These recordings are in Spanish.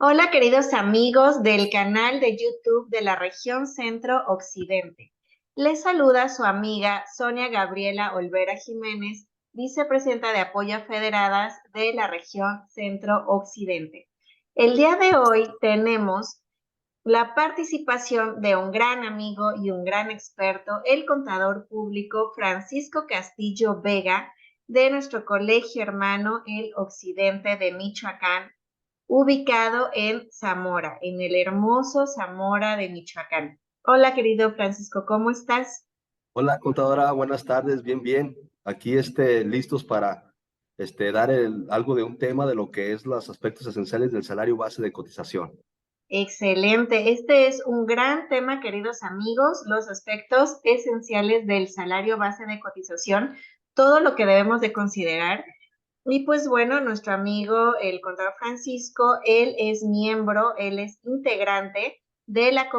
Hola queridos amigos del canal de YouTube de la región Centro Occidente. Les saluda su amiga Sonia Gabriela Olvera Jiménez, vicepresidenta de Apoyo a Federadas de la región Centro Occidente. El día de hoy tenemos la participación de un gran amigo y un gran experto, el contador público Francisco Castillo Vega, de nuestro colegio hermano, el Occidente de Michoacán, ubicado en Zamora, en el hermoso Zamora de Michoacán. Hola, querido Francisco, ¿cómo estás? Hola, contadora, buenas tardes, bien, bien. Aquí listos para dar algo de un tema de lo que es los aspectos esenciales del salario base de cotización. Excelente. Este es un gran tema, queridos amigos, los aspectos esenciales del salario base de cotización, todo lo que debemos de considerar. Y pues bueno, nuestro amigo, el contador Francisco, él es miembro, él es integrante de la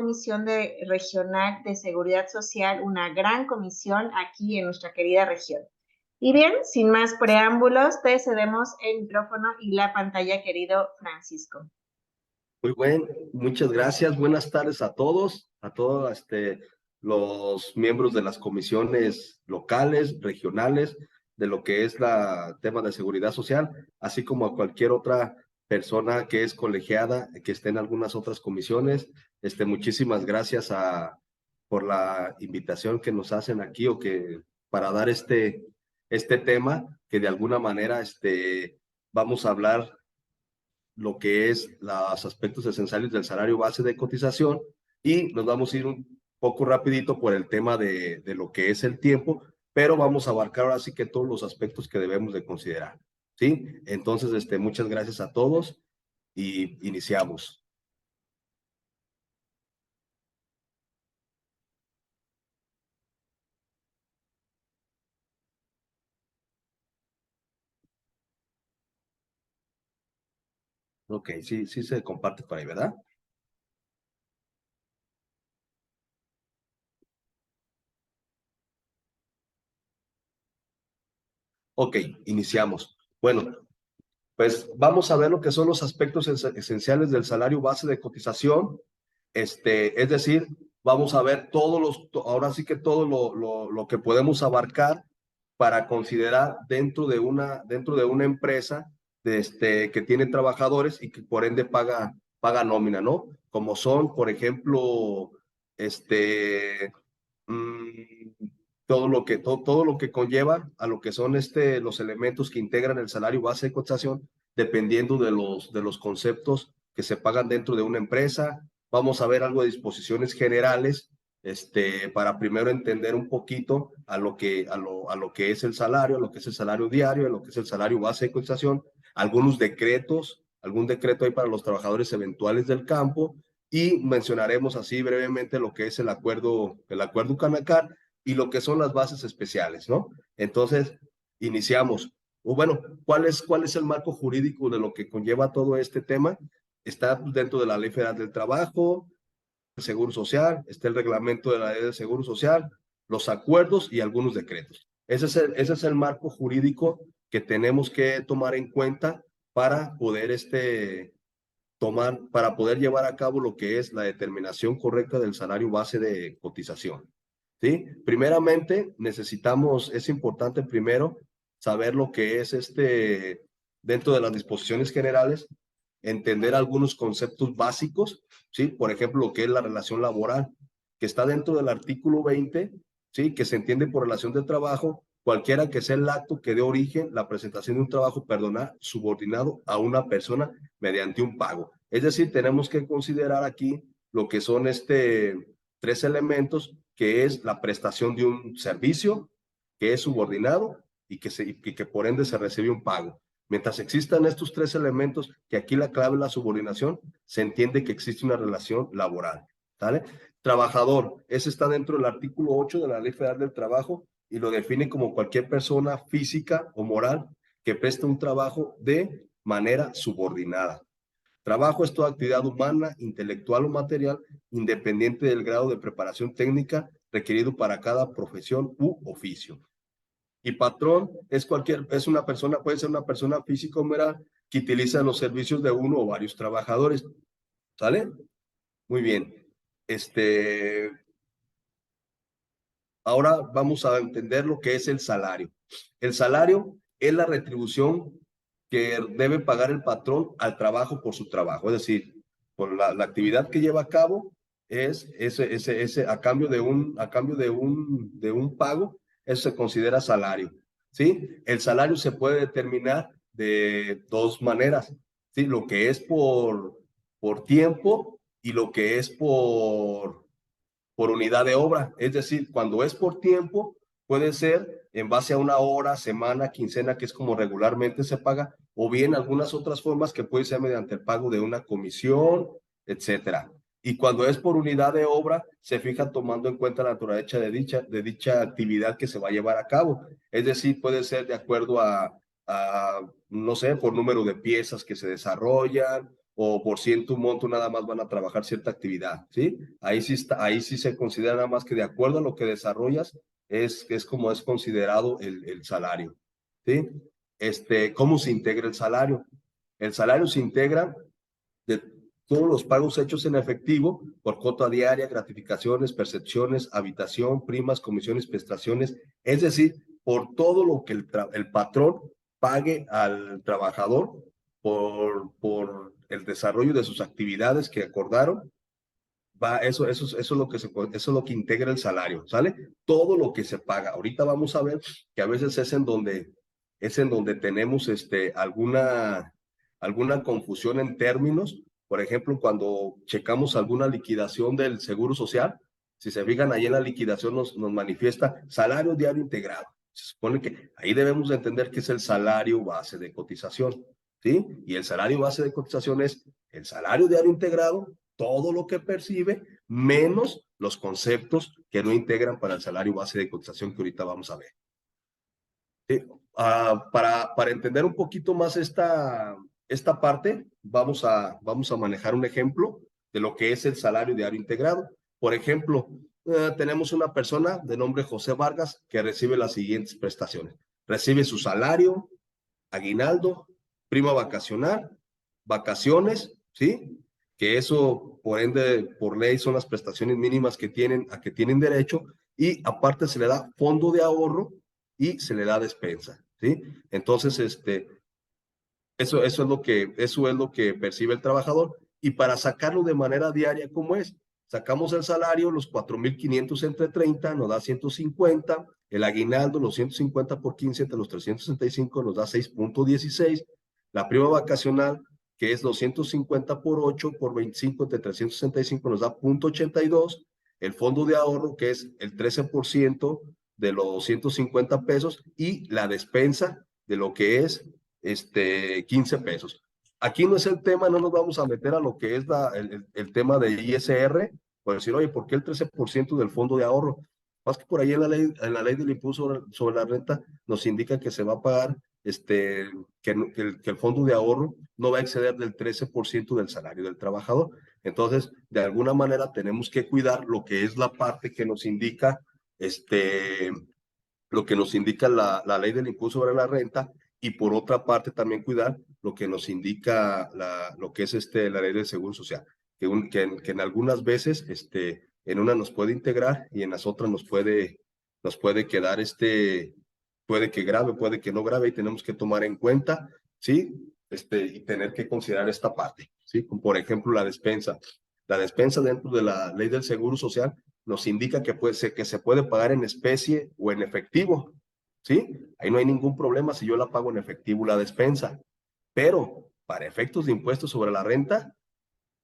Regional de Seguridad Social, una gran comisión aquí en nuestra querida región. Y bien, sin más preámbulos, te cedemos el micrófono y la pantalla, querido Francisco. Muy bien, muchas gracias. Buenas tardes a todos los miembros de las comisiones locales, regionales, de lo que es la tema de seguridad social, así como a cualquier otra persona que es colegiada, que esté en algunas otras comisiones. Muchísimas gracias por la invitación que nos hacen aquí o que para dar este tema que de alguna manera vamos a hablar lo que es los aspectos esenciales del salario base de cotización y nos vamos a ir un poco rapidito por el tema de lo que es el tiempo, pero vamos a abarcar ahora sí que todos los aspectos que debemos de considerar, ¿sí? Entonces, muchas gracias a todos y iniciamos. Ok, sí, sí se comparte por ahí, ¿verdad? Ok, iniciamos. Bueno, pues vamos a ver lo que son los aspectos esenciales del salario base de cotización. Es decir, vamos a ver ahora sí que todo lo que podemos abarcar para considerar dentro de una empresa que tiene trabajadores y que por ende paga nómina, ¿no? Como son, por ejemplo, este, mm, todo lo que conlleva a lo que son los elementos que integran el salario base de cotización, dependiendo de los conceptos que se pagan dentro de una empresa. Vamos a ver algo de disposiciones generales, para primero entender un poquito a lo que es el salario, a lo que es el salario diario, a lo que es el salario base de cotización, algunos decretos, algún decreto hay para los trabajadores eventuales del campo, y mencionaremos así brevemente lo que es el acuerdo Canacar y lo que son las bases especiales, ¿no? Entonces, iniciamos. O bueno, cuál es el marco jurídico de lo que conlleva todo este tema? Está dentro de la Ley Federal del Trabajo, el Seguro Social, está el reglamento de la Ley de Seguro Social, los acuerdos y algunos decretos. Ese es el marco jurídico que tenemos que tomar en cuenta para poder para poder llevar a cabo lo que es la determinación correcta del salario base de cotización. ¿Sí? Primeramente, es importante primero saber lo que es dentro de las disposiciones generales, entender algunos conceptos básicos, ¿sí? Por ejemplo, lo que es la relación laboral, que está dentro del artículo 20, ¿sí? Que se entiende por relación de trabajo, cualquiera que sea el acto que dé origen la presentación de un trabajo, subordinado a una persona mediante un pago. Es decir, tenemos que considerar aquí lo que son tres elementos, que es la prestación de un servicio, que es subordinado y que por ende se recibe un pago. Mientras existan estos tres elementos, que aquí la clave es la subordinación, se entiende que existe una relación laboral. ¿Sale? Trabajador, ese está dentro del artículo 8 de la Ley Federal del Trabajo y lo define como cualquier persona física o moral que presta un trabajo de manera subordinada. Trabajo es toda actividad humana, intelectual o material, independiente del grado de preparación técnica requerido para cada profesión u oficio. Y patrón es una persona, puede ser una persona física o moral que utilizan los servicios de uno o varios trabajadores. ¿Sale? Muy bien. Ahora vamos a entender lo que es el salario. El salario es la retribución que debe pagar el patrón al trabajo por su trabajo. Es decir, por la actividad que lleva a cabo es a cambio de un pago, eso se considera salario. ¿Sí? El salario se puede determinar de dos maneras. ¿Sí? Lo que es por tiempo y lo que es por unidad de obra. Es decir, cuando es por tiempo, puede ser en base a una hora, semana, quincena, que es como regularmente se paga, o bien algunas otras formas que puede ser mediante el pago de una comisión, etcétera. Y cuando es por unidad de obra, se fija tomando en cuenta la naturaleza de dicha actividad que se va a llevar a cabo. Es decir, puede ser de acuerdo no sé, por número de piezas que se desarrollan, o por ciento un monto nada más van a trabajar cierta actividad, ¿sí? Ahí sí se considera nada más que de acuerdo a lo que desarrollas, es como es considerado el salario, ¿sí? ¿Cómo se integra el salario? El salario se integra de todos los pagos hechos en efectivo por cuota diaria, gratificaciones, percepciones, habitación, primas, comisiones, prestaciones, es decir, por todo lo que el patrón pague al trabajador por el desarrollo de sus actividades que acordaron. Eso es lo que eso es lo que integra el salario, ¿sale? Todo lo que se paga. Ahorita vamos a ver que a veces es en donde tenemos alguna confusión en términos. Por ejemplo, cuando checamos alguna liquidación del Seguro Social, si se fijan ahí en la liquidación nos manifiesta salario diario integrado. Se supone que ahí debemos de entender que es el salario base de cotización, ¿sí? Y el salario base de cotización es el salario diario integrado, todo lo que percibe, menos los conceptos que no integran para el salario base de cotización que ahorita vamos a ver. Para entender un poquito más esta parte, vamos a manejar un ejemplo de lo que es el salario diario integrado. Por ejemplo, tenemos una persona de nombre José Vargas que recibe las siguientes prestaciones. Recibe su salario, aguinaldo, prima vacacional, vacaciones, ¿sí? Que eso, por ende, por ley, son las prestaciones mínimas que tienen derecho, y aparte se le da fondo de ahorro y se le da despensa, ¿sí? Entonces, eso es lo que percibe el trabajador, y para sacarlo de manera diaria, ¿cómo es? Sacamos el salario, los 4,500 entre 30 nos da 150, el aguinaldo, los 150 por 15 entre los 365 nos da 6,16, la prima vacacional, que es los 150 por 8 por 25 entre 365 nos da 0,82, el fondo de ahorro, que es el 13% de los 150 pesos, y la despensa de lo que es 15 pesos. Aquí no es el tema, no nos vamos a meter a lo que es el tema de ISR, por decir, oye, ¿por qué el 13% del fondo de ahorro? Más que por ahí en la ley del impuesto sobre la renta nos indica que se va a pagar, que el fondo de ahorro no va a exceder del 13% del salario del trabajador. Entonces, de alguna manera tenemos que cuidar lo que es la parte que nos indica, la ley del impuesto sobre la renta, y por otra parte también cuidar lo que nos indica lo que es la ley del Seguro Social, que en algunas veces en una nos puede integrar y en las otras nos puede quedar puede que grave, puede que no grave, y tenemos que tomar en cuenta, ¿sí? Y tener que considerar esta parte, ¿sí? Como por ejemplo la despensa. La despensa dentro de la ley del Seguro Social nos indica que se puede pagar en especie o en efectivo, ¿sí? Ahí no hay ningún problema si yo la pago en efectivo la despensa, pero para efectos de impuestos sobre la renta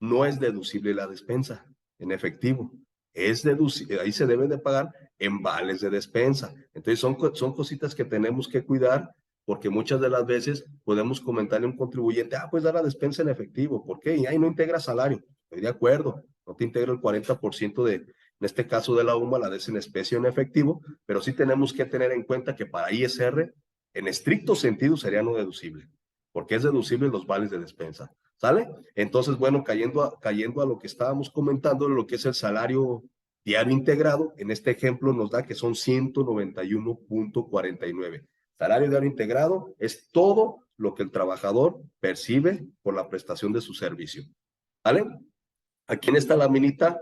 no es deducible la despensa en efectivo. Ahí se debe de pagar en vales de despensa. Entonces son cositas que tenemos que cuidar, porque muchas de las veces podemos comentarle a un contribuyente, pues da la despensa en efectivo, ¿por qué? Y ahí no integra salario. Estoy de acuerdo, no te integra el 40% en este caso de la UMA, la des en especie o en efectivo, pero sí tenemos que tener en cuenta que para ISR, en estricto sentido, sería no deducible, porque es deducible los vales de despensa, ¿sale? Entonces, bueno, cayendo a lo que estábamos comentando, lo que es el salario diario integrado, en este ejemplo nos da que son 191,49. Salario diario integrado es todo lo que el trabajador percibe por la prestación de su servicio. ¿Vale? Aquí en esta laminita,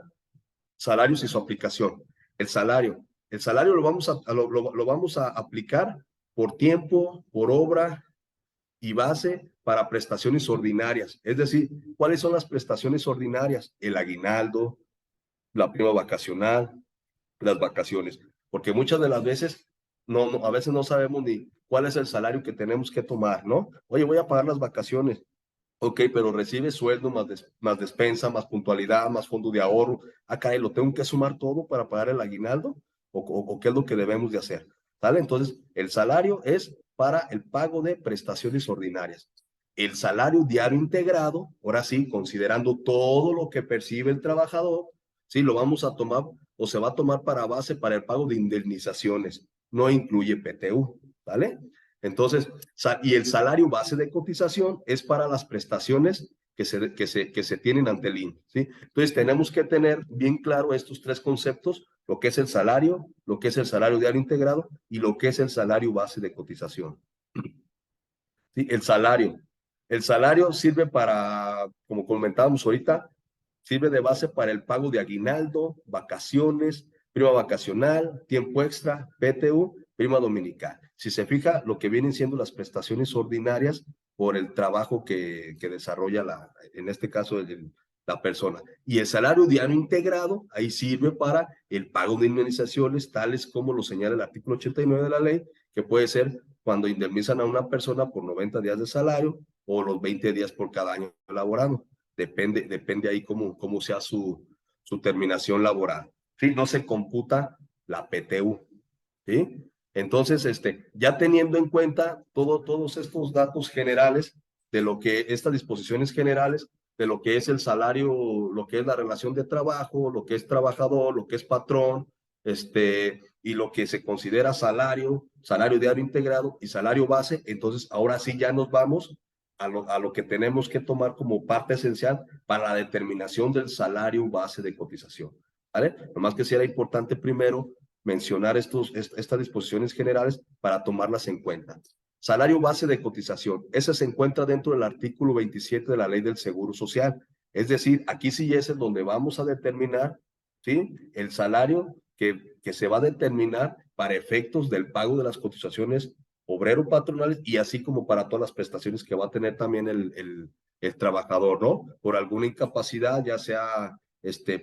salarios y su aplicación. El salario lo vamos a aplicar por tiempo, por obra y base para prestaciones ordinarias. Es decir, ¿cuáles son las prestaciones ordinarias? El aguinaldo, la prima vacacional, las vacaciones. Porque muchas de las veces, a veces no sabemos ni cuál es el salario que tenemos que tomar, ¿no? Oye, voy a pagar las vacaciones. Ok, pero recibe sueldo más despensa, más puntualidad, más fondo de ahorro. Acá lo tengo que sumar todo para pagar el aguinaldo o qué es lo que debemos de hacer. ¿Sale? Entonces, el salario es para el pago de prestaciones ordinarias. El salario diario integrado, ahora sí, considerando todo lo que percibe el trabajador, sí, lo vamos a tomar o se va a tomar para base para el pago de indemnizaciones. No incluye PTU, ¿vale? Entonces, y el salario base de cotización es para las prestaciones que se tienen ante el INSS, ¿sí? Entonces, tenemos que tener bien claro estos tres conceptos, lo que es el salario, lo que es el salario diario integrado y lo que es el salario base de cotización. ¿Sí? El salario sirve para, como comentábamos ahorita, sirve de base para el pago de aguinaldo, vacaciones, prima vacacional, tiempo extra, PTU, prima dominical. Si se fija, lo que vienen siendo las prestaciones ordinarias por el trabajo que desarrolla, en este caso, la persona. Y el salario diario integrado, ahí sirve para el pago de indemnizaciones, tales como lo señala el artículo 89 de la ley, que puede ser cuando indemnizan a una persona por 90 días de salario o los 20 días por cada año laborado. Depende ahí cómo sea su terminación laboral. ¿Sí? No se computa la PTU. ¿Sí? Entonces, ya teniendo en cuenta todos estos datos generales de lo que estas disposiciones generales, de lo que es el salario, lo que es la relación de trabajo, lo que es trabajador, lo que es patrón, y lo que se considera salario diario integrado y salario base, entonces ahora sí ya nos vamos a lo que tenemos que tomar como parte esencial para la determinación del salario base de cotización. ¿Vale? Nomás que sí era importante primero mencionar estas disposiciones generales para tomarlas en cuenta. Salario base de cotización. Ese se encuentra dentro del artículo 27 de la Ley del Seguro Social. Es decir, aquí sí es en donde vamos a determinar, ¿sí?, el salario que se va a determinar para efectos del pago de las cotizaciones obrero-patronales y así como para todas las prestaciones que va a tener también el trabajador, ¿no? Por alguna incapacidad, ya sea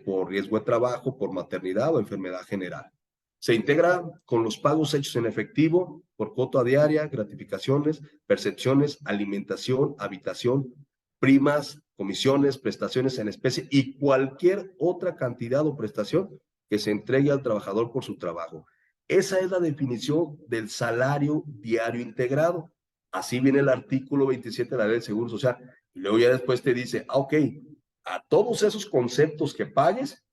por riesgo de trabajo, por maternidad o enfermedad general. Se integra con los pagos hechos en efectivo, por cuota diaria, gratificaciones, percepciones, alimentación, habitación, primas, comisiones, prestaciones en especie y cualquier otra cantidad o prestación que se entregue al trabajador por su trabajo. Esa es la definición del salario diario integrado. Así viene el artículo 27 de la Ley del Seguro Social. Y luego ya después te dice, ok, a todos esos conceptos que pagues,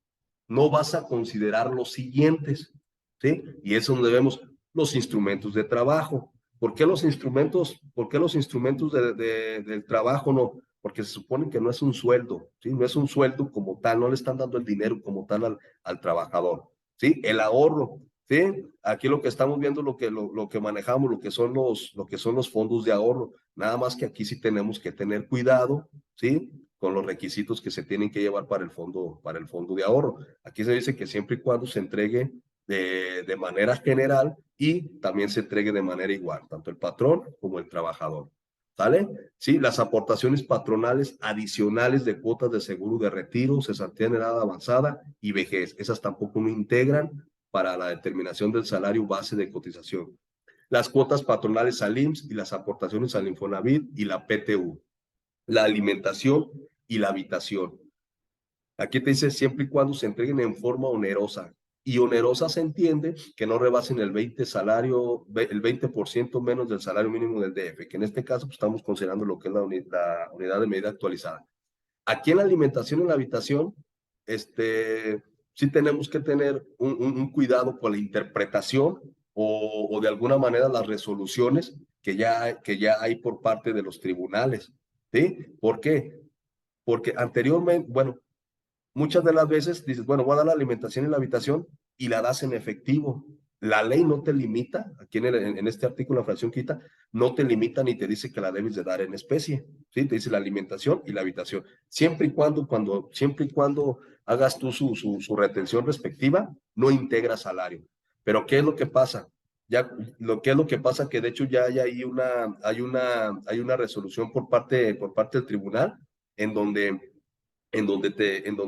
no vas a considerar los siguientes, ¿sí? Y eso donde vemos los instrumentos de trabajo. ¿Por qué los instrumentos del trabajo no? Porque se supone que no es un sueldo, ¿sí? No es un sueldo como tal, no le están dando el dinero como tal al trabajador, ¿sí? El ahorro, ¿sí? Aquí lo que estamos viendo, lo que manejamos, lo que son los fondos de ahorro, nada más que aquí sí tenemos que tener cuidado, ¿sí?, con los requisitos que se tienen que llevar para el fondo de ahorro. Aquí se dice que siempre y cuando se entregue de manera general y también se entregue de manera igual, tanto el patrón como el trabajador. ¿Sale? Sí, las aportaciones patronales adicionales de cuotas de seguro de retiro, cesantía en edad avanzada y vejez, esas tampoco no integran para la determinación del salario base de cotización. Las cuotas patronales al IMSS y las aportaciones al Infonavit y la PTU. La alimentación y la habitación. Aquí te dice siempre y cuando se entreguen en forma onerosa. Y onerosa se entiende que no rebasen el 20% menos del salario mínimo del DF, que en este caso pues, estamos considerando lo que es la unidad de medida actualizada. Aquí en la alimentación y en la habitación, sí tenemos que tener un cuidado con la interpretación o de alguna manera las resoluciones que ya hay por parte de los tribunales. ¿Sí? ¿Por qué? Porque anteriormente, bueno, muchas de las veces dices, bueno, voy a dar la alimentación en la habitación y la das en efectivo. La ley no te limita, aquí en este artículo, la fracción quita, no te limita ni te dice que la debes de dar en especie, ¿sí? Te dice la alimentación y la habitación. Siempre y cuando hagas tú su retención respectiva, no integra salario. Pero ¿qué es lo que pasa? ¿Qué es lo que pasa? Que de hecho ya hay una resolución por parte del tribunal en donde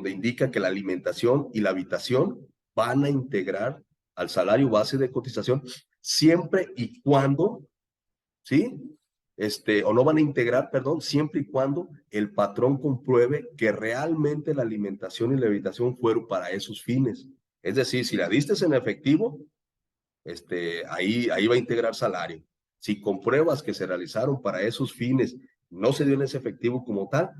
indica que la alimentación y la habitación van a integrar al salario base de cotización siempre y cuando, ¿sí? O no van a integrar, perdón, siempre y cuando el patrón compruebe que realmente la alimentación y la habitación fueron para esos fines. Es decir, si la diste en efectivo, ahí va a integrar salario. Si compruebas que se realizaron para esos fines, no se dio en ese efectivo como tal,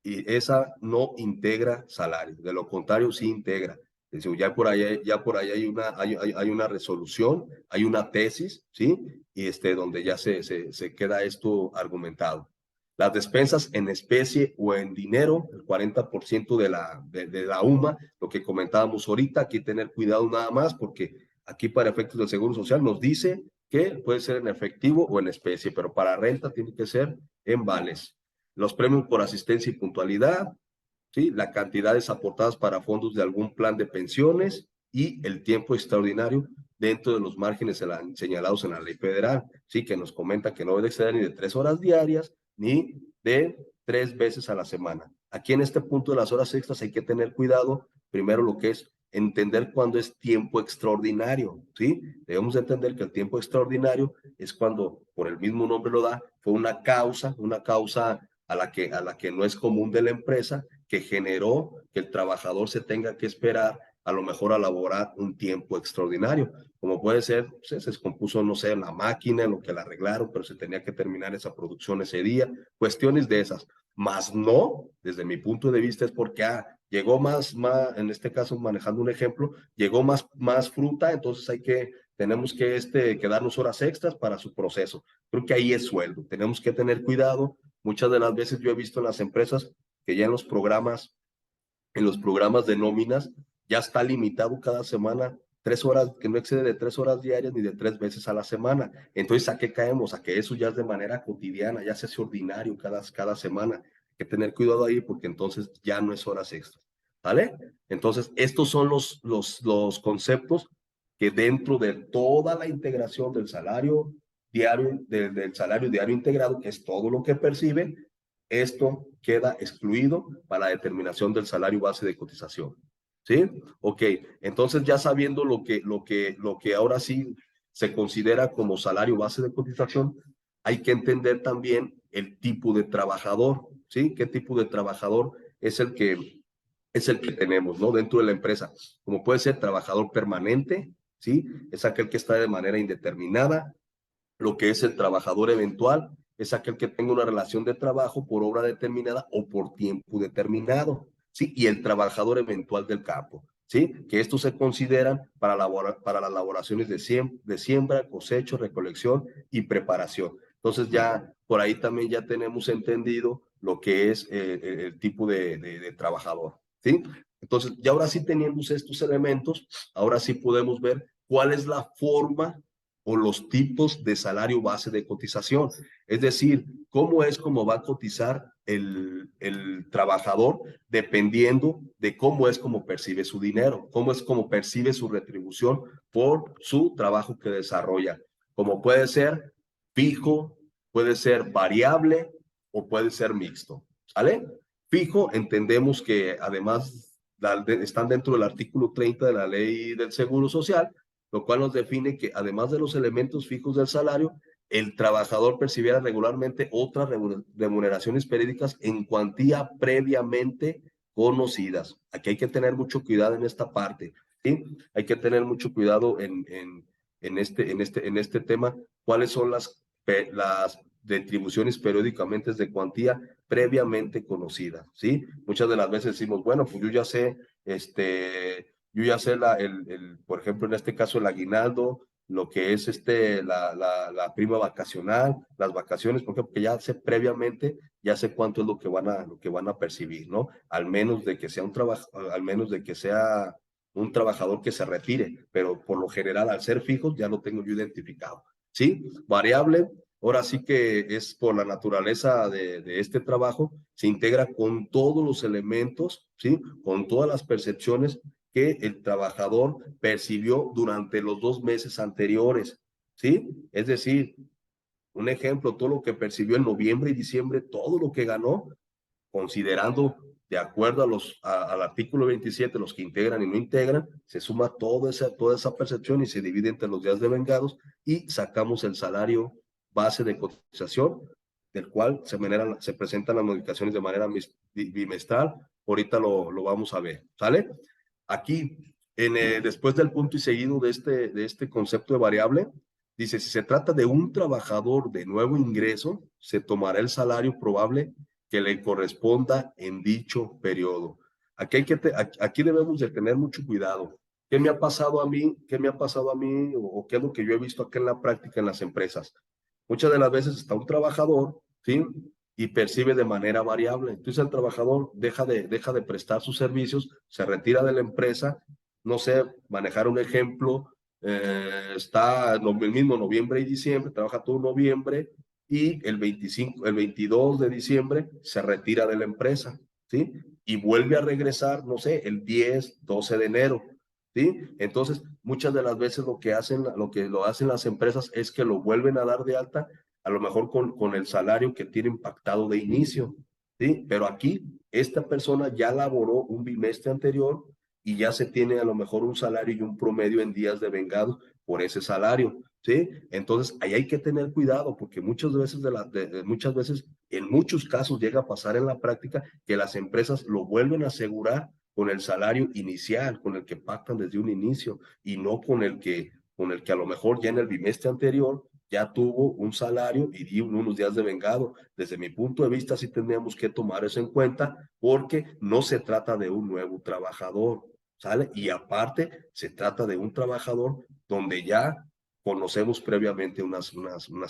y esa no integra salario, de lo contrario sí integra. Es decir, ya por ahí hay una resolución, hay una tesis, ¿sí? Y donde ya se queda esto argumentado. Las despensas en especie o en dinero, el 40% de la UMA, lo que comentábamos ahorita, aquí tener cuidado nada más, porque aquí para efectos del Seguro Social nos dice que puede ser en efectivo o en especie, pero para renta tiene que ser en vales. Los premios por asistencia y puntualidad, ¿sí? Las cantidades aportadas para fondos de algún plan de pensiones y el tiempo extraordinario dentro de los márgenes señalados en la ley federal, ¿sí? Que nos comenta que no debe exceder ni de 3 horas diarias ni de 3 veces a la semana. Aquí en este punto de las horas extras hay que tener cuidado, primero lo que es entender cuándo es tiempo extraordinario, ¿sí? Debemos entender que el tiempo extraordinario es cuando, por el mismo nombre lo da, fue una causa a la que no es común de la empresa, que generó que el trabajador se tenga que esperar a lo mejor a laborar un tiempo extraordinario, como puede ser, se descompuso, no sé, la máquina, lo que la arreglaron, pero se tenía que terminar esa producción ese día, cuestiones de esas, más no, desde mi punto de vista es porque llegó en este caso manejando un ejemplo, llegó más fruta, entonces tenemos que darnos horas extras para su proceso. Creo que ahí es sueldo, tenemos que tener cuidado. Muchas de las veces yo he visto en las empresas que ya en los programas de nóminas, ya está limitado cada semana 3 horas, que no excede de 3 horas diarias ni de 3 veces a la semana. Entonces, ¿a qué caemos? A que eso ya es de manera cotidiana, ya se hace ordinario cada semana. Hay que tener cuidado ahí porque entonces ya no es horas extras. ¿Vale? Entonces, estos son los conceptos que dentro de toda la integración del salario diario, del salario diario integrado, que es todo lo que percibe, esto queda excluido para la determinación del salario base de cotización. ¿Sí? Ok, entonces ya sabiendo lo que ahora sí se considera como salario base de cotización, hay que entender también el tipo de trabajador, ¿sí? ¿Qué tipo de trabajador es el que tenemos, ¿no? Dentro de la empresa? Como puede ser trabajador permanente, ¿sí? Es aquel que está de manera indeterminada. Lo que es el trabajador eventual es aquel que tenga una relación de trabajo por obra determinada o por tiempo determinado, ¿sí? Y el trabajador eventual del campo, ¿sí? Que estos se consideran para las elaboraciones de siembra, cosecho, recolección y preparación. Entonces ya por ahí también ya tenemos entendido lo que es el tipo de trabajador, ¿sí? Entonces, ya ahora sí tenemos estos elementos, ahora sí podemos ver cuál es la forma o los tipos de salario base de cotización. Es decir, cómo va a cotizar el trabajador dependiendo de cómo es como percibe su dinero, cómo es como percibe su retribución por su trabajo que desarrolla. Como puede ser fijo, puede ser variable o puede ser mixto. ¿Sale? Fijo, entendemos que además están dentro del artículo 30 de la Ley del Seguro Social, lo cual nos define que además de los elementos fijos del salario, el trabajador percibiera regularmente otras remuneraciones periódicas en cuantía previamente conocidas. Aquí hay que tener mucho cuidado en esta parte, ¿sí? Hay que tener mucho cuidado en este tema, cuáles son las retribuciones periódicamente de cuantía previamente conocida, ¿sí? Muchas de las veces decimos, bueno, pues yo ya sé por ejemplo, en este caso el aguinaldo, lo que es la prima vacacional, las vacaciones, porque ya sé previamente, ya sé cuánto es lo que van a percibir, ¿no? Al menos de que sea un trabajo, al menos de que sea un trabajador que se retire, pero por lo general al ser fijos ya lo tengo yo identificado, ¿sí? Variable, ahora sí que es por la naturaleza de este trabajo, se integra con todos los elementos, ¿sí? Con todas las percepciones que el trabajador percibió durante los 2 meses anteriores, ¿sí? Es decir, un ejemplo, todo lo que percibió en noviembre y diciembre, todo lo que ganó, considerando de acuerdo al artículo 27, los que integran y no integran, se suma toda esa percepción y se divide entre los días de vengados y sacamos el salario base de cotización, del cual se presentan las modificaciones de manera bimestral. Ahorita lo vamos a ver, ¿sale? Aquí, después del punto y seguido de este concepto de variable, dice, si se trata de un trabajador de nuevo ingreso, se tomará el salario probable que le corresponda en dicho periodo. Aquí debemos de tener mucho cuidado. ¿Qué me ha pasado a mí? ¿Qué me ha pasado a mí? ¿O qué es lo que yo he visto acá en la práctica en las empresas? Muchas de las veces está un trabajador, ¿sí? Y percibe de manera variable. Entonces el trabajador deja de prestar sus servicios, se retira de la empresa, no sé, manejar un ejemplo, está el mismo noviembre y diciembre, trabaja todo noviembre y el 22 de diciembre se retira de la empresa, ¿sí? Y vuelve a regresar, no sé, el 10, 12 de enero, ¿sí? Entonces, muchas de las veces lo que lo hacen las empresas es que lo vuelven a dar de alta, a lo mejor con el salario que tienen pactado de inicio, ¿sí? Pero aquí, esta persona ya laboró un bimestre anterior y ya se tiene a lo mejor un salario y un promedio en días de vengado por ese salario, ¿sí? Entonces, ahí hay que tener cuidado porque muchas veces, en muchos casos llega a pasar en la práctica que las empresas lo vuelven a asegurar con el salario inicial, con el que pactan desde un inicio y no con el que a lo mejor ya en el bimestre anterior ya tuvo un salario y dio unos días de vengado. Desde mi punto de vista, sí tendríamos que tomar eso en cuenta porque no se trata de un nuevo trabajador, ¿sale? Y aparte, se trata de un trabajador donde ya conocemos previamente unas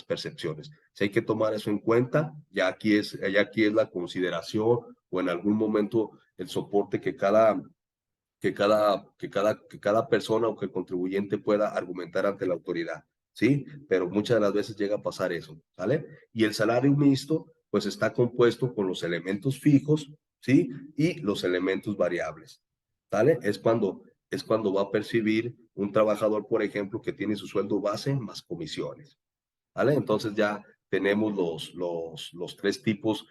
percepciones. Si hay que tomar eso en cuenta, ya aquí es la consideración o en algún momento el soporte que cada persona o que el contribuyente pueda argumentar ante la autoridad, ¿sí? Pero muchas de las veces llega a pasar eso, ¿sale? Y el salario mixto, pues está compuesto con los elementos fijos, ¿sí? Y los elementos variables, ¿sale? Es cuando va a percibir un trabajador, por ejemplo, que tiene su sueldo base más comisiones, ¿vale? Entonces ya tenemos los tres tipos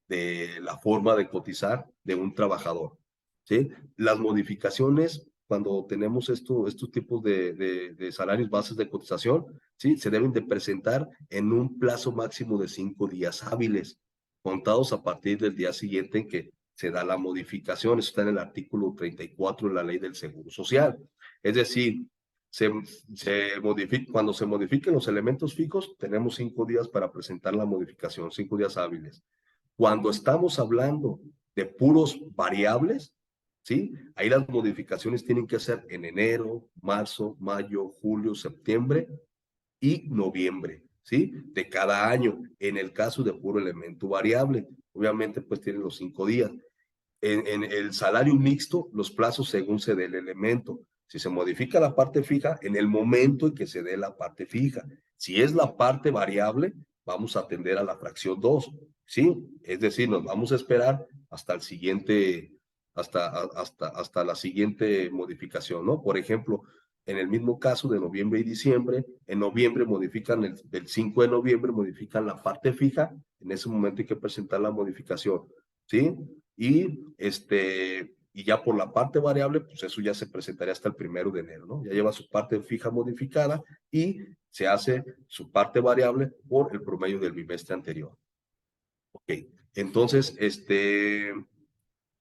de la forma de cotizar de un trabajador, ¿sí? Las modificaciones, cuando tenemos estos tipos de salarios bases de cotización, ¿sí? Se deben de presentar en un plazo máximo de 5 días hábiles, contados a partir del día siguiente en que se da la modificación. Eso está en el artículo 34 de la Ley del Seguro Social. Es decir, se, cuando se modifiquen los elementos fijos, tenemos 5 días para presentar la modificación, 5 días hábiles. Cuando estamos hablando de puros variables, ¿sí? Ahí las modificaciones tienen que ser en enero, marzo, mayo, julio, septiembre y noviembre, ¿sí? De cada año, en el caso de puro elemento variable. Obviamente, pues tienen los 5 días. En el salario mixto, los plazos según se dé el elemento. Si se modifica la parte fija, en el momento en que se dé la parte fija. Si es la parte variable, vamos a atender a la fracción 2, ¿sí? Es decir, nos vamos a esperar hasta el siguiente, hasta la siguiente modificación, ¿no? Por ejemplo, en el mismo caso de noviembre y diciembre, en noviembre modifican del 5 de noviembre, modifican la parte fija, en ese momento hay que presentar la modificación, ¿sí? Y ya por la parte variable, pues eso ya se presentaría hasta el 1 de enero, ¿no? Ya lleva su parte fija modificada y se hace su parte variable por el promedio del bimestre anterior. Ok, entonces,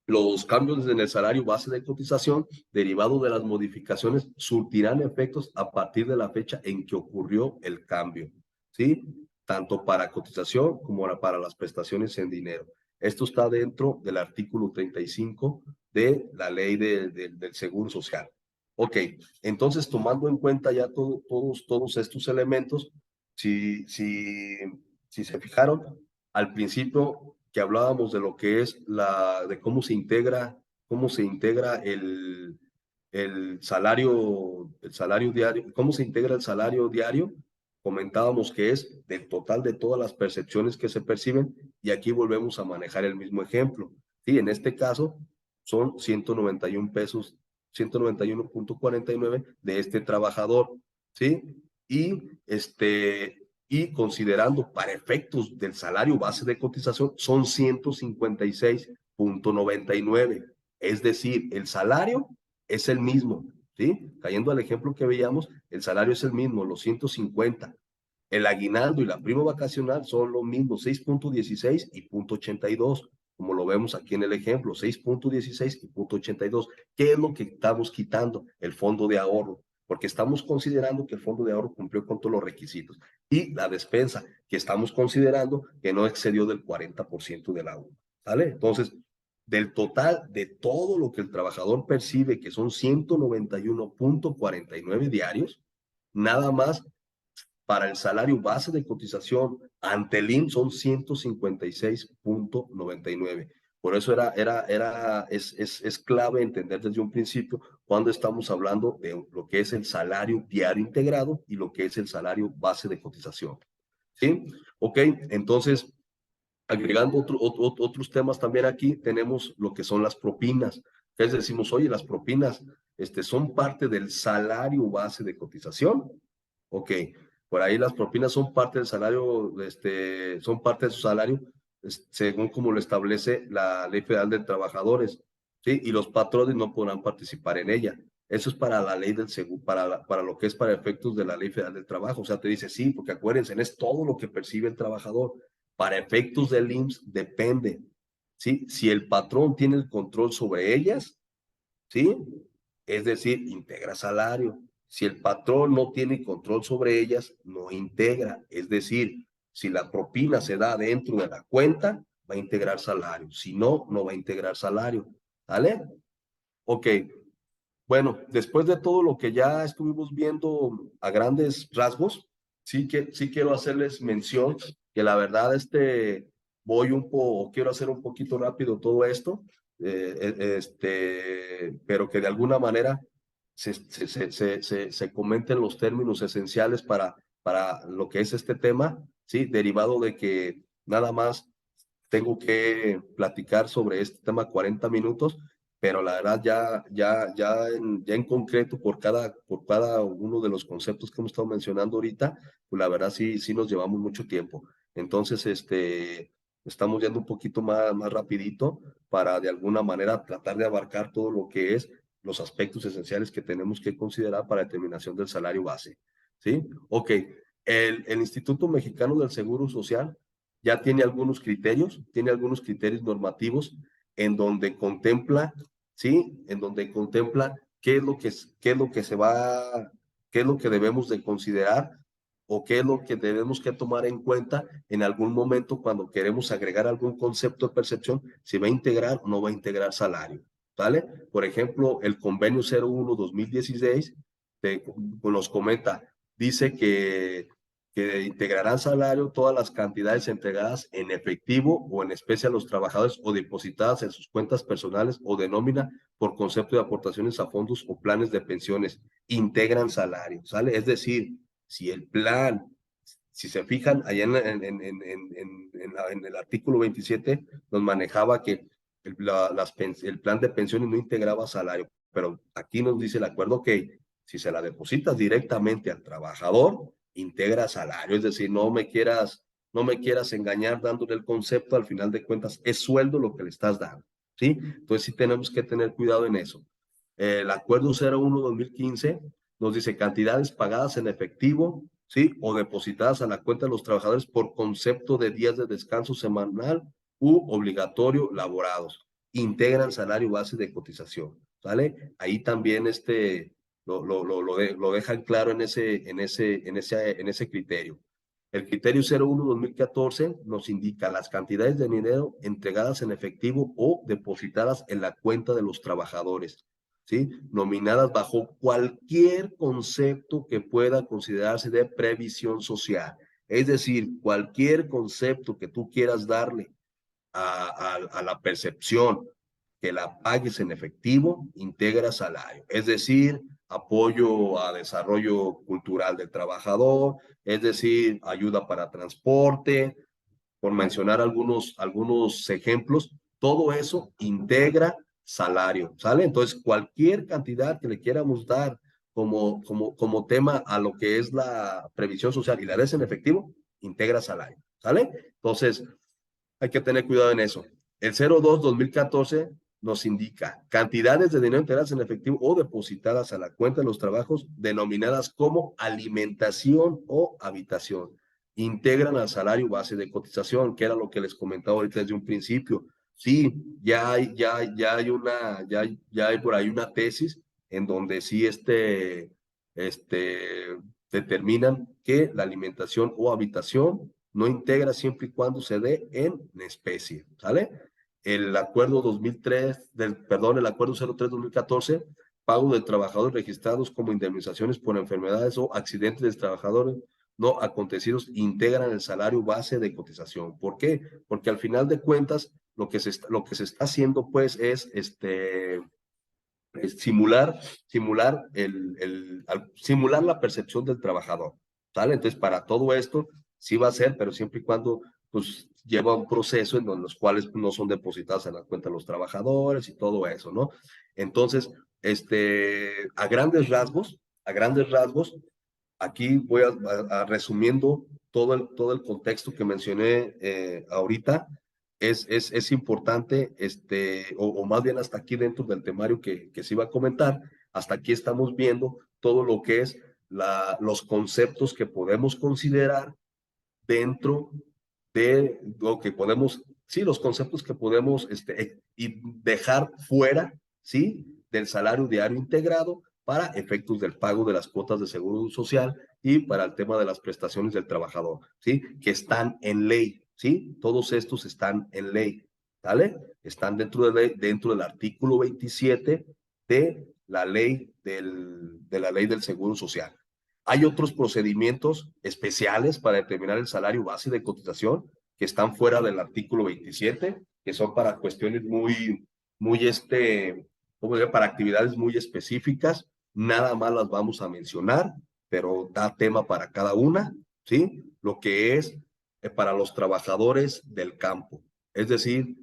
los cambios en el salario base de cotización derivado de las modificaciones surtirán efectos a partir de la fecha en que ocurrió el cambio, ¿sí? Tanto para cotización como para las prestaciones en dinero. Esto está dentro del artículo 35 de la ley del Seguro Social. Ok, entonces tomando en cuenta ya todos estos elementos, si se fijaron, al principio que hablábamos de lo que es de cómo se integra el salario diario. ¿Cómo se integra el salario diario? Comentábamos que es del total de todas las percepciones que se perciben, y aquí volvemos a manejar el mismo ejemplo. Sí, en este caso son 191 pesos, 191.49 de este trabajador, ¿sí? Y considerando para efectos del salario base de cotización son 156.99. Es decir, el salario es el mismo, ¿sí? Cayendo al ejemplo que veíamos, el salario es el mismo, los 150. El aguinaldo y la prima vacacional son lo mismo, 6.16 y 0.82, como lo vemos aquí en el ejemplo, 6.16 y 0.82. ¿Qué es lo que estamos quitando? El fondo de ahorro, porque estamos considerando que el fondo de ahorro cumplió con todos los requisitos. Y la despensa, que estamos considerando que no excedió del 40% de la UMA, ¿sale? Entonces, del total de todo lo que el trabajador percibe, que son 191.49 diarios, nada más para el salario base de cotización ante el IMSS son 156.99. Por eso es clave entender desde un principio cuando estamos hablando de lo que es el salario diario integrado y lo que es el salario base de cotización. ¿Sí? Ok, entonces, agregando otros temas también aquí, tenemos lo que son las propinas. Es decimos, oye, las propinas son parte del salario base de cotización. Ok, por ahí las propinas son parte del salario, son parte de su salario, según como lo establece la Ley Federal de Trabajadores, ¿sí? Y los patrones no podrán participar en ella. Eso es para la ley del seguro, para lo que es para efectos de la Ley Federal del Trabajo. O sea, te dice, sí, porque acuérdense, es todo lo que percibe el trabajador. Para efectos del IMSS depende, ¿sí? Si el patrón tiene el control sobre ellas, ¿sí? Es decir, integra salario. Si el patrón no tiene control sobre ellas, no integra. Es decir, si la propina se da dentro de la cuenta, va a integrar salario. Si no, no va a integrar salario. ¿Vale? Ok. Bueno, después de todo lo que ya estuvimos viendo a grandes rasgos, sí quiero hacerles mención que la verdad quiero hacer un poquito rápido todo esto, pero que de alguna manera se comenten los términos esenciales para lo que es este tema, sí, derivado de que nada más tengo que platicar sobre este tema 40 minutos, pero la verdad ya en concreto por cada uno de los conceptos que hemos estado mencionando ahorita, pues la verdad sí nos llevamos mucho tiempo. Entonces, estamos yendo un poquito más rapidito para de alguna manera tratar de abarcar todo lo que es los aspectos esenciales que tenemos que considerar para determinación del salario base. ¿Sí? Ok. El Instituto Mexicano del Seguro Social ya tiene algunos criterios normativos en donde contempla, ¿sí? En donde contempla qué es lo que se va, qué es lo que debemos de considerar o qué es lo que debemos que tomar en cuenta en algún momento cuando queremos agregar algún concepto de percepción, si va a integrar o no va a integrar salario, ¿vale? Por ejemplo, el convenio 01-2016 nos comenta, dice que integrarán salario todas las cantidades entregadas en efectivo o en especie a los trabajadores o depositadas en sus cuentas personales o de nómina por concepto de aportaciones a fondos o planes de pensiones. Integran salario, ¿sale? Es decir, si el plan, si se fijan, allá en el artículo 27 nos manejaba que el plan de pensiones no integraba salario, pero aquí nos dice el acuerdo que si se la depositas directamente al trabajador, integra salario, es decir, no me quieras engañar dándole el concepto, al final de cuentas es sueldo lo que le estás dando, ¿sí? Entonces sí tenemos que tener cuidado en eso. El acuerdo 01-2015 nos dice cantidades pagadas en efectivo, ¿sí? O depositadas a la cuenta de los trabajadores por concepto de días de descanso semanal u obligatorio laborados. Integran salario base de cotización, ¿vale? Ahí también lo dejan claro en ese criterio. El criterio 01-2014 nos indica las cantidades de dinero entregadas en efectivo o depositadas en la cuenta de los trabajadores, ¿sí? Nominadas bajo cualquier concepto que pueda considerarse de previsión social. Es decir, cualquier concepto que tú quieras darle a la percepción que la pagues en efectivo, integra salario. Es decir, apoyo a desarrollo cultural del trabajador, es decir, ayuda para transporte, por mencionar algunos ejemplos, todo eso integra salario, ¿sale? Entonces, cualquier cantidad que le quieramos dar como tema a lo que es la previsión social y la des en efectivo, integra salario, ¿sale? Entonces, hay que tener cuidado en eso. El 02-2014 nos indica cantidades de dinero integradas en efectivo o depositadas a la cuenta de los trabajos denominadas como alimentación o habitación. Integran al salario base de cotización, que era lo que les comentaba ahorita desde un principio. Sí, ya hay por ahí una tesis en donde sí determinan que la alimentación o habitación no integra siempre y cuando se dé en especie, ¿sale? El acuerdo 2003, el acuerdo 03-2014, pago de trabajadores registrados como indemnizaciones por enfermedades o accidentes de trabajadores no acontecidos integran el salario base de cotización. ¿Por qué? Porque al final de cuentas lo que se está haciendo pues es simular la percepción del trabajador, ¿sale? Entonces, para todo esto, sí va a ser, pero siempre y cuando, pues, lleva un proceso en donde los cuales no son depositadas en la cuenta de los trabajadores y todo eso, ¿no? Entonces, a grandes rasgos, aquí voy a resumiendo todo el contexto que mencioné ahorita. Es importante, o más bien hasta aquí dentro del temario que se iba a comentar, hasta aquí estamos viendo todo lo que es los conceptos que podemos considerar dentro de lo que podemos, sí, los conceptos que podemos y dejar fuera, sí, del salario diario integrado para efectos del pago de las cuotas de seguro social y para el tema de las prestaciones del trabajador, sí, que están en ley, sí, todos estos están en ley, ¿vale? Están dentro del artículo 27 de la ley del seguro social. Hay otros procedimientos especiales para determinar el salario base de cotización que están fuera del artículo 27, que son para cuestiones para actividades muy específicas. Nada más las vamos a mencionar, pero da tema para cada una, ¿sí? Lo que es para los trabajadores del campo. Es decir,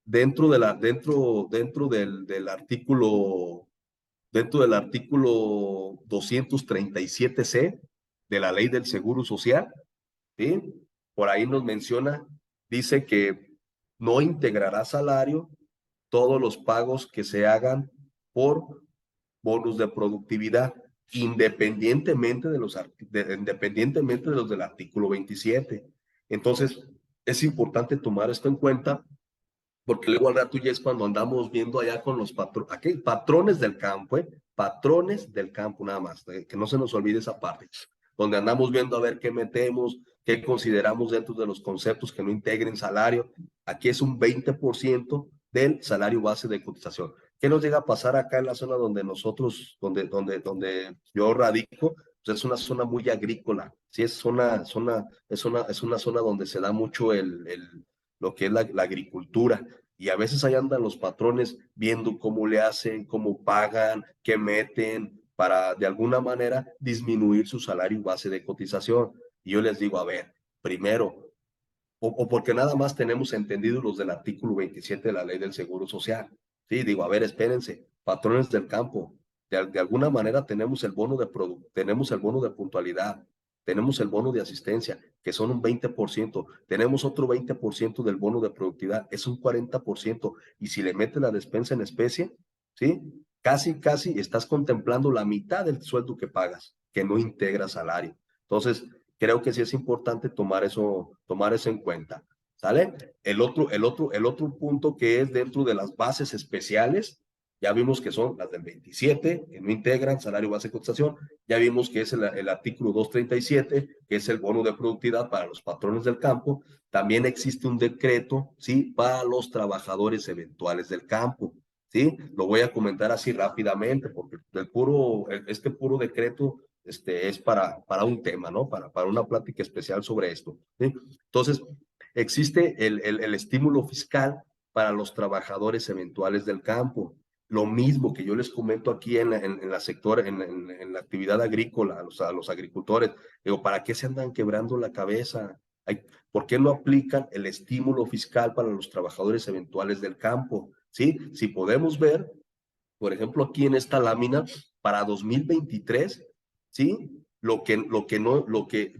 dentro del artículo 237C de la Ley del Seguro Social, ¿sí? Por ahí nos menciona, dice que no integrará salario todos los pagos que se hagan por bonos de productividad, independientemente de los del artículo 27. Entonces, es importante tomar esto en cuenta porque luego al rato ya es cuando andamos viendo allá con los patrones del campo, patrones del campo nada más, que no se nos olvide esa parte, donde andamos viendo a ver qué metemos, qué consideramos dentro de los conceptos que no integren salario. Aquí es un 20% del salario base de cotización. ¿Qué nos llega a pasar acá en la zona donde donde yo radico? Pues es una zona muy agrícola, sí, es una zona donde se da mucho lo que es la agricultura. Y a veces ahí andan los patrones viendo cómo le hacen, cómo pagan, qué meten, para de alguna manera disminuir su salario base de cotización. Y yo les digo, a ver, primero, o porque nada más tenemos entendido los del artículo 27 de la Ley del Seguro Social. Sí, digo, a ver, espérense, patrones del campo, de alguna manera tenemos el bono de puntualidad, tenemos el bono de asistencia, que son un 20%, tenemos otro 20% del bono de productividad, es un 40%, y si le metes la despensa en especie, ¿sí? Casi estás contemplando la mitad del sueldo que pagas, que no integra salario. Entonces, creo que sí es importante tomar eso en cuenta, ¿sale? El otro punto que es dentro de las bases especiales, ya vimos que son las del 27, que no integran salario base de cotización, ya vimos que es el artículo 237, que es el bono de productividad para los patrones del campo. También existe un decreto, ¿sí? Para los trabajadores eventuales del campo, ¿sí? Lo voy a comentar así rápidamente, porque este puro decreto es para un tema, ¿no? Para una plática especial sobre esto, ¿sí? Entonces, existe el estímulo fiscal para los trabajadores eventuales del campo. Lo mismo que yo les comento aquí en la sector, en la actividad agrícola, a los agricultores. Digo, ¿para qué se andan quebrando la cabeza? ¿Por qué no aplican el estímulo fiscal para los trabajadores eventuales del campo? ¿Sí? Si podemos ver, por ejemplo, aquí en esta lámina, para 2023, ¿sí? Lo que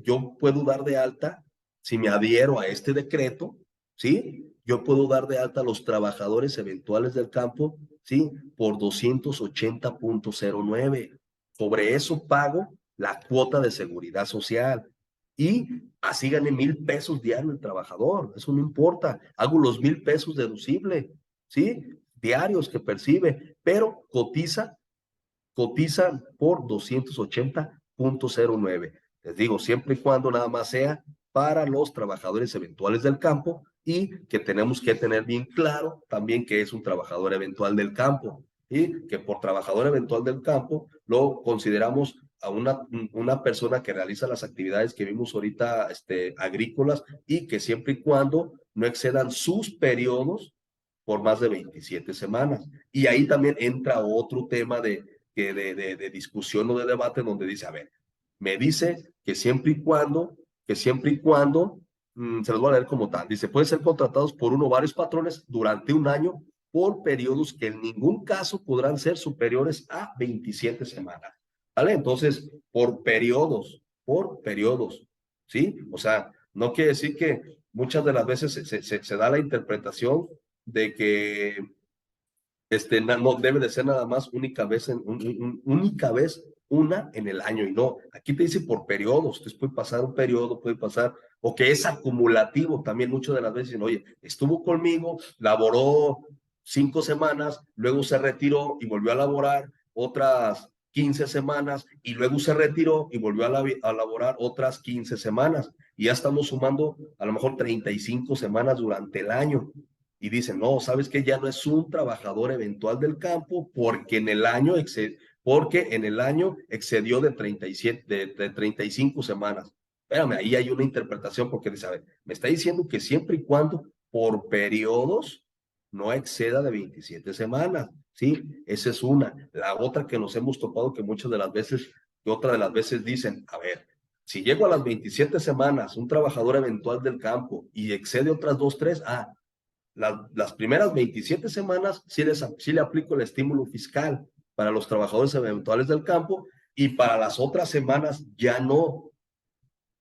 yo puedo dar de alta, si me adhiero a este decreto, ¿sí? Yo puedo dar de alta a los trabajadores eventuales del campo, ¿sí? Por 280.09. Sobre eso pago la cuota de seguridad social. Y así gané 1,000 pesos diario el trabajador, eso no importa. Hago los 1,000 pesos deducible, ¿sí? Diarios que percibe, pero cotiza por 280.09. Les digo, siempre y cuando nada más sea para los trabajadores eventuales del campo y que tenemos que tener bien claro también que es un trabajador eventual del campo y que por trabajador eventual del campo lo consideramos a una persona que realiza las actividades que vimos ahorita agrícolas y que siempre y cuando no excedan sus periodos por más de 27 semanas. Y ahí también entra otro tema de discusión o de debate donde dice, a ver, me dice que siempre y cuando, se los voy a leer como tal, dice, pueden ser contratados por uno o varios patrones durante un año por periodos que en ningún caso podrán ser superiores a 27 semanas. ¿Vale? Entonces, por periodos, ¿sí? O sea, no quiere decir que muchas de las veces se da la interpretación de que no debe de ser nada más única vez, única vez una en el año y no, aquí te dice por periodos, entonces puede pasar un periodo, puede pasar, o que es acumulativo también muchas de las veces dicen, oye, estuvo conmigo, laboró 5 semanas, luego se retiró y volvió a laborar otras 15 semanas y luego se retiró y volvió a laborar otras 15 semanas y ya estamos sumando a lo mejor 35 semanas durante el año y dicen, no, ¿sabes qué? Ya no es un trabajador eventual del campo porque en el año excedió de 37, de 35 semanas. Espérame, ahí hay una interpretación porque dice, a ver, me está diciendo que siempre y cuando por periodos no exceda de 27 semanas, ¿sí? Esa es una. La otra que nos hemos topado que muchas de las veces, y otra de las veces dicen, a ver, si llego a las 27 semanas, un trabajador eventual del campo y excede otras 2, 3, las primeras 27 semanas sí le aplico el estímulo fiscal para los trabajadores eventuales del campo y para las otras semanas ya no.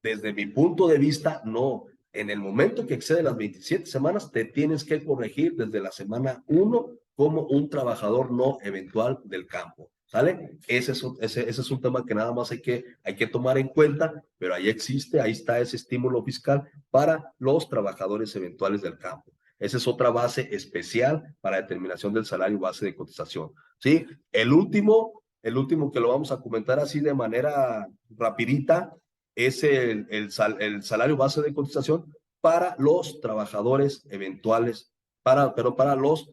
Desde mi punto de vista, no. En el momento que excede las 27 semanas, te tienes que corregir desde la semana 1 como un trabajador no eventual del campo. ¿Sale? Ese es un tema que nada más hay que tomar en cuenta, pero ahí está ese estímulo fiscal para los trabajadores eventuales del campo. Esa es otra base especial para determinación del salario base de cotización. ¿Sí? El último que lo vamos a comentar así de manera rapidita es el salario base de cotización para los trabajadores eventuales, pero para los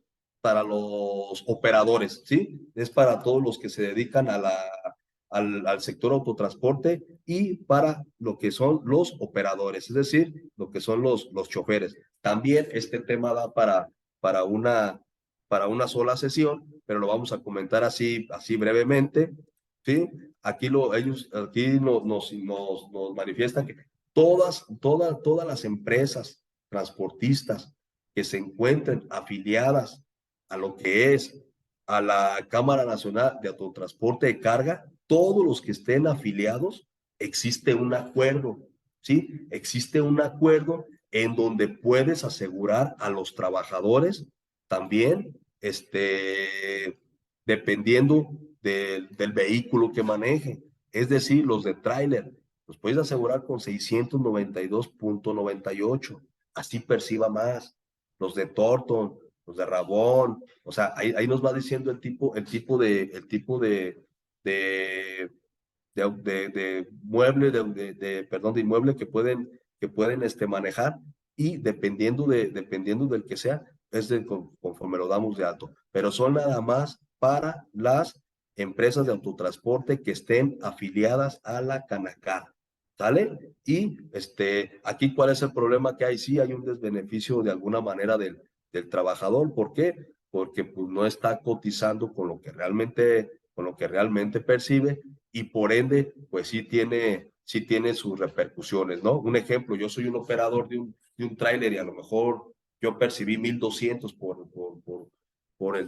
operadores, ¿sí? Es para todos los que se dedican al sector autotransporte y para lo que son los operadores, es decir, lo que son los choferes. También este tema da para una sola sesión, pero lo vamos a comentar así brevemente, ¿sí? Aquí nos manifiestan que todas las empresas transportistas que se encuentren afiliadas a lo que es a la Cámara Nacional de Autotransporte de Carga, todos los que estén afiliados, existe un acuerdo, ¿sí? Existe un acuerdo en donde puedes asegurar a los trabajadores también, dependiendo del vehículo que maneje. Es decir, los de tráiler, los puedes asegurar con 692.98. Así perciba más. Los de Torton, los de Rabón, o sea, ahí nos va diciendo de, de mueble, perdón, de inmueble que pueden manejar y dependiendo del que sea, conforme lo damos de alto. Pero son nada más para las empresas de autotransporte que estén afiliadas a la Canacar. ¿Sale? Y aquí, ¿cuál es el problema que hay? Sí, hay un desbeneficio de alguna manera del trabajador. ¿Por qué? Porque pues, no está cotizando con lo que realmente percibe y por ende, pues sí tiene sus repercusiones, ¿no? Un ejemplo, yo soy un operador de un tráiler y a lo mejor yo percibí 1,200 por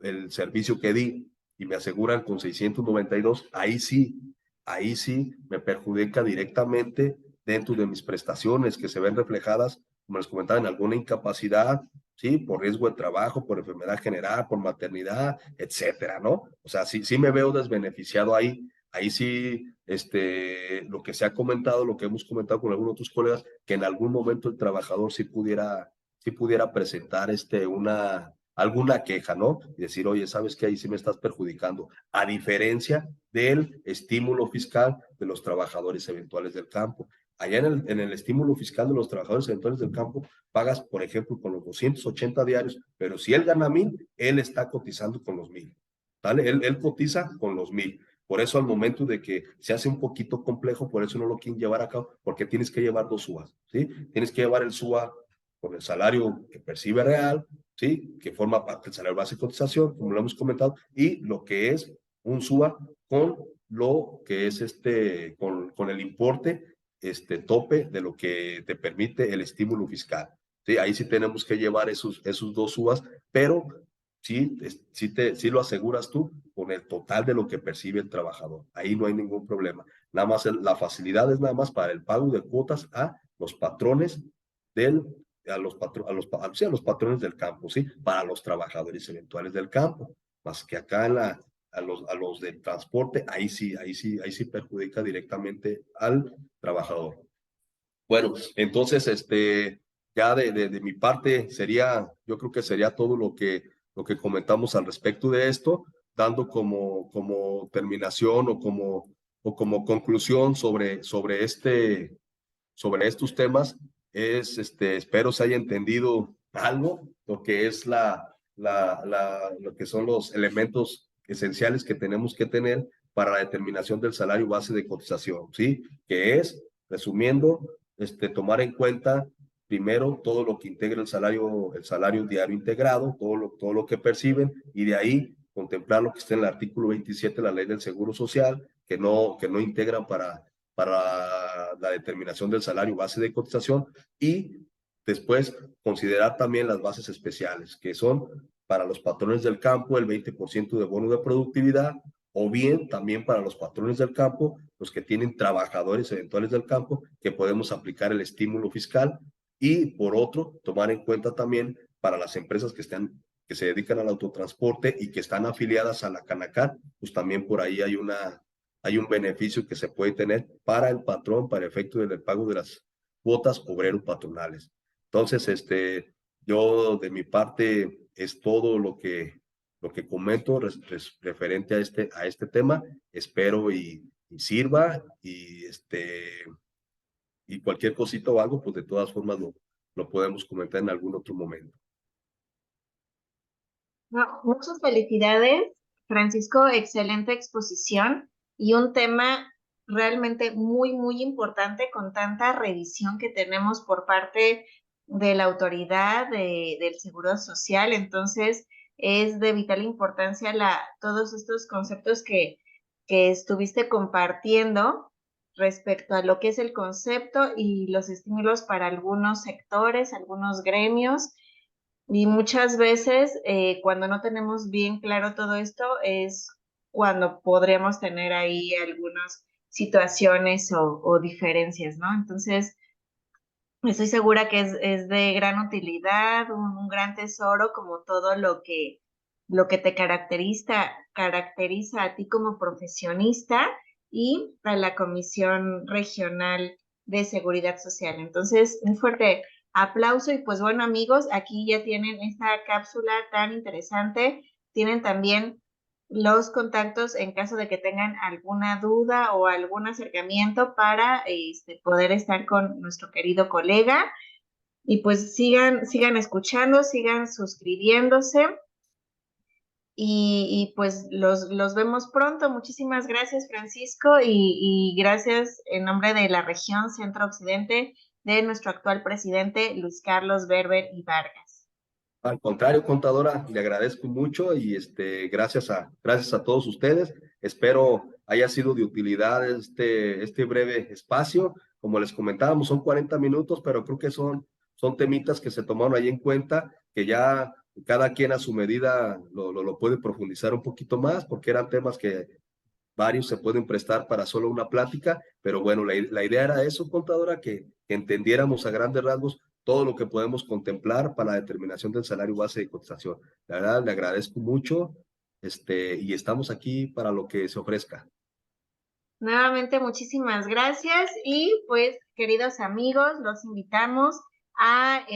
el servicio que di y me aseguran con 692, ahí sí me perjudica directamente dentro de mis prestaciones que se ven reflejadas, como les comentaba, en alguna incapacidad, ¿sí? Por riesgo de trabajo, por enfermedad general, por maternidad, etcétera, ¿no? O sea, sí me veo desbeneficiado ahí. Ahí sí, lo que se ha comentado, lo que hemos comentado con algunos otros colegas, que en algún momento el trabajador sí pudiera presentar alguna queja, ¿no? Y decir, oye, ¿sabes qué? Ahí sí me estás perjudicando. A diferencia del estímulo fiscal de los trabajadores eventuales del campo. Allá en el estímulo fiscal de los trabajadores eventuales del campo, pagas, por ejemplo, con los 280 diarios, pero si él gana 1,000, él está cotizando con los 1,000. ¿Vale? Él cotiza con los 1,000. Por eso al momento de que se hace un poquito complejo, por eso no lo quieren llevar a cabo, porque tienes que llevar dos SUAs, ¿sí? Tienes que llevar el SUA con el salario que percibe real, ¿sí? Que forma parte del salario base de cotización, como lo hemos comentado, y lo que es un SUA con lo que es con el importe tope de lo que te permite el estímulo fiscal. ¿Sí? Ahí sí tenemos que llevar esos dos SUAs, pero sí lo aseguras tú con el total de lo que percibe el trabajador. Ahí no hay ningún problema. Nada más la facilidad es nada más para el pago de cuotas a los patrones a los patrones del campo, ¿sí? Para los trabajadores eventuales del campo. Más que acá a los del transporte, ahí sí perjudica directamente al trabajador. Bueno, entonces, ya de mi parte yo creo que sería todo lo que comentamos al respecto de esto, dando como terminación o como conclusión sobre estos temas, espero se haya entendido algo, lo que es lo que son los elementos esenciales que tenemos que tener para la determinación del salario base de cotización, ¿sí? Que es, resumiendo, tomar en cuenta primero todo lo que integra el salario diario integrado, todo lo que perciben, y de ahí contemplar lo que está en el artículo 27 de la Ley del Seguro Social, que no integran para la determinación del salario base de cotización, y después considerar también las bases especiales, que son para los patrones del campo el 20% de bono de productividad, o bien también para los patrones del campo, los que tienen trabajadores eventuales del campo, que podemos aplicar el estímulo fiscal, y por otro, tomar en cuenta también para las empresas que se dedican al autotransporte y que están afiliadas a la Canacar, pues también por ahí hay un beneficio que se puede tener para el patrón, para efecto del pago de las cuotas obrero-patronales. Entonces, yo de mi parte es todo lo que comento referente a este tema. Espero y sirva y cualquier cosita o algo, pues de todas formas lo podemos comentar en algún otro momento. No, muchas felicidades, Francisco, excelente exposición y un tema realmente muy, muy importante con tanta revisión que tenemos por parte de la autoridad del Seguro Social. Entonces, es de vital importancia todos estos conceptos que estuviste compartiendo respecto a lo que es el concepto y los estímulos para algunos sectores, algunos gremios y muchas veces cuando no tenemos bien claro todo esto es cuando podríamos tener ahí algunas situaciones o diferencias, ¿no? Entonces, estoy segura que es de gran utilidad, un gran tesoro, como todo lo que te caracteriza a ti como profesionista y a la Comisión Regional de Seguridad Social. Entonces, un fuerte aplauso y pues bueno, amigos, aquí ya tienen esta cápsula tan interesante. Tienen también los contactos en caso de que tengan alguna duda o algún acercamiento para poder estar con nuestro querido colega. Y pues sigan escuchando, sigan suscribiéndose y pues los vemos pronto. Muchísimas gracias, Francisco, y gracias en nombre de la región Centro Occidente de nuestro actual presidente, Luis Carlos Berber y Vargas. Al contrario, contadora, le agradezco mucho y gracias a todos ustedes. Espero haya sido de utilidad este breve espacio. Como les comentábamos, son 40 minutos, pero creo que son temitas que se tomaron ahí en cuenta, que ya cada quien a su medida lo puede profundizar un poquito más, porque eran temas que varios se pueden prestar para solo una plática, pero bueno, la idea era eso, contadora, que entendiéramos a grandes rasgos todo lo que podemos contemplar para la determinación del salario base de cotización. La verdad, le agradezco mucho, y estamos aquí para lo que se ofrezca. Nuevamente, muchísimas gracias y pues, queridos amigos, los invitamos a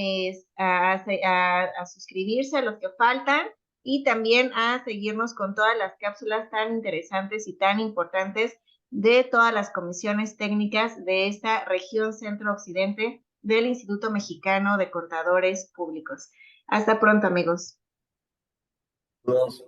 suscribirse a los que faltan y también a seguirnos con todas las cápsulas tan interesantes y tan importantes de todas las comisiones técnicas de esta región centro-occidente del Instituto Mexicano de Contadores Públicos. Hasta pronto, amigos. Todos.